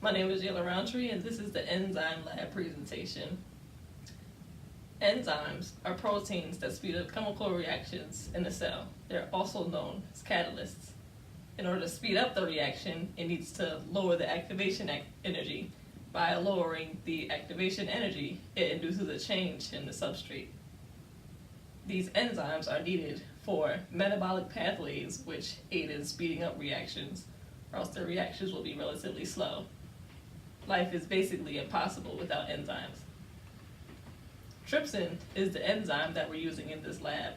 My name is Jayla Roundtree, and this is the Enzyme Lab presentation. Enzymes are proteins that speed up chemical reactions in the cell. They're also known as catalysts. In order to speed up the reaction, it needs to lower the activation energy. By lowering the activation energy, it induces a change in the substrate. These enzymes are needed for metabolic pathways, which aid in speeding up reactions, or else the reactions will be relatively slow. Life is basically impossible without enzymes. Trypsin is the enzyme that we're using in this lab.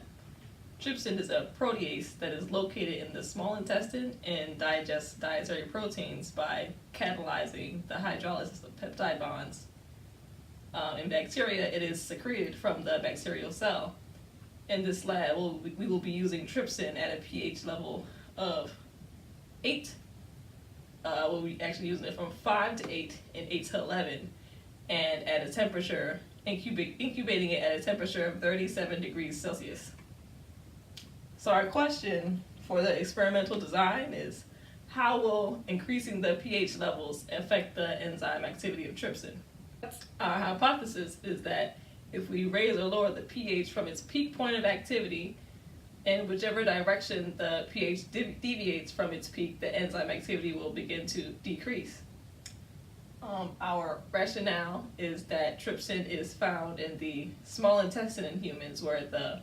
Trypsin is a protease that is located in the small intestine and digests dietary proteins by catalyzing the hydrolysis of peptide bonds. In bacteria, it is secreted from the bacterial cell. In this lab, we will be using trypsin at a pH level of 8. We'll be actually using it from 5 to 8 and 8 to 11, and at a temperature, incubating it at a temperature of 37 degrees Celsius. So our question for the experimental design is, how will increasing the pH levels affect the enzyme activity of trypsin? Our hypothesis is that if we raise or lower the pH from its peak point of activity, in whichever direction the pH deviates from its peak, the enzyme activity will begin to decrease. Our rationale is that trypsin is found in the small intestine in humans, where the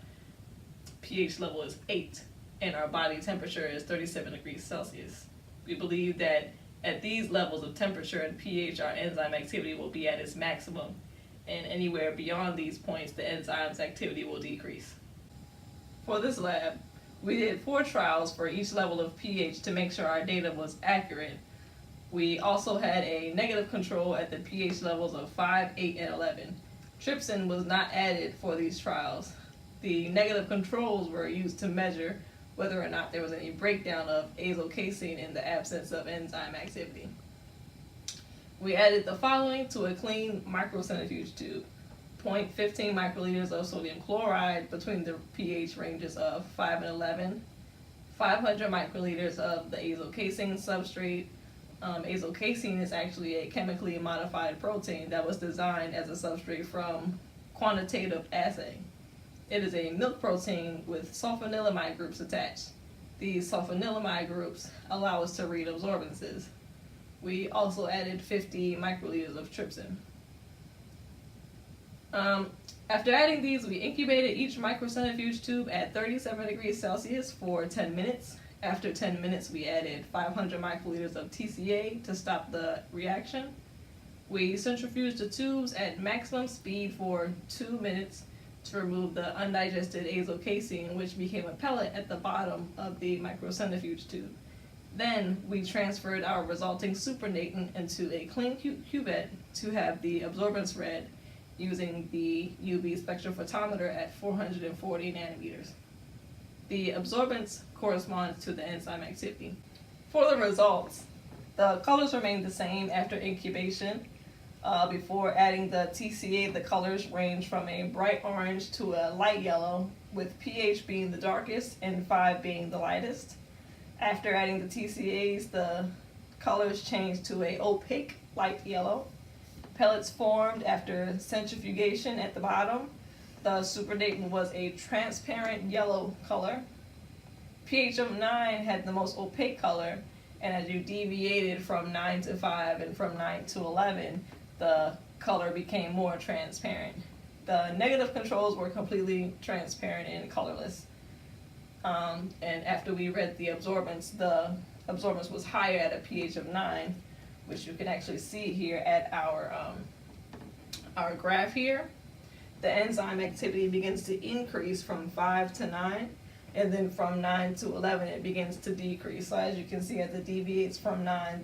pH level is 8 and our body temperature is 37 degrees Celsius. We believe that at these levels of temperature and pH, our enzyme activity will be at its maximum, and anywhere beyond these points, the enzyme's activity will decrease. For this lab, we did 4 trials for each level of pH to make sure our data was accurate. We also had a negative control at the pH levels of 5, 8, and 11. Trypsin was not added for these trials. The negative controls were used to measure whether or not there was any breakdown of azocasein in the absence of enzyme activity. We added the following to a clean microcentrifuge tube: 0.15 microliters of sodium chloride between the pH ranges of 5 and 11, 500 microliters of the azocasein substrate. Azocasein is actually a chemically modified protein that was designed as a substrate from quantitative assay. It is a milk protein with sulfonilamide groups attached. These sulfonilamide groups allow us to read absorbances. We also added 50 microliters of trypsin. After adding these, we incubated each microcentrifuge tube at 37 degrees Celsius for 10 minutes. After 10 minutes, we added 500 microliters of TCA to stop the reaction. We centrifuged the tubes at maximum speed for 2 minutes to remove the undigested azocasein, which became a pellet at the bottom of the microcentrifuge tube. Then we transferred our resulting supernatant into a clean cuvette to have the absorbance read using the UV spectrophotometer at 440 nanometers. The absorbance corresponds to the enzyme activity. For the results, the colors remain the same after incubation. Before adding the TCA, the colors range from a bright orange to a light yellow, with pH being the darkest and 5 being the lightest. After adding the TCAs, the colors change to a opaque light yellow. Pellets formed after centrifugation at the bottom. The supernatant was a transparent yellow color. pH of 9 had the most opaque color, and as you deviated from 9 to 5 and from 9 to 11, the color became more transparent. The negative controls were completely transparent and colorless. And after we read the absorbance was higher at a pH of 9, which you can actually see here at our graph here. The enzyme activity begins to increase from 5 to 9, and then from 9 to 11 it begins to decrease. So as you can see, as it deviates from 9,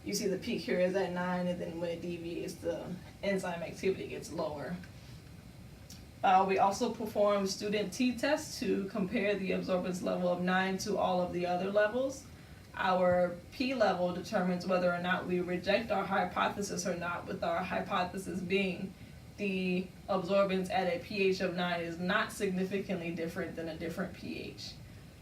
you see the peak here is at 9, and then when it deviates, the enzyme activity gets lower. We also performed student t-tests to compare the absorbance level of 9 to all of the other levels. Our P level determines whether or not we reject our hypothesis or not, with our hypothesis being the absorbance at a pH of 9 is not significantly different than a different pH.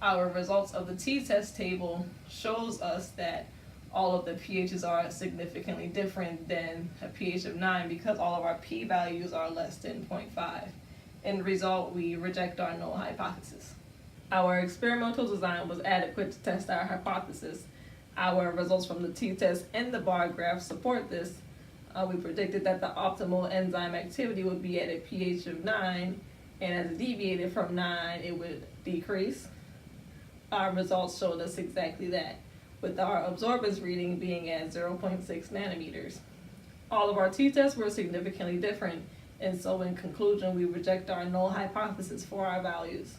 Our results of the t-test table shows us that all of the pHs are significantly different than a pH of 9 because all of our p-values are less than 0.5. In the result, we reject our null hypothesis. Our experimental design was adequate to test our hypothesis. Our results from the t-test and the bar graph support this. We predicted that the optimal enzyme activity would be at a pH of 9, and as it deviated from 9, it would decrease. Our results showed us exactly that, with our absorbance reading being at 0.6 nanometers. All of our t-tests were significantly different, and so in conclusion, we reject our null hypothesis for our values.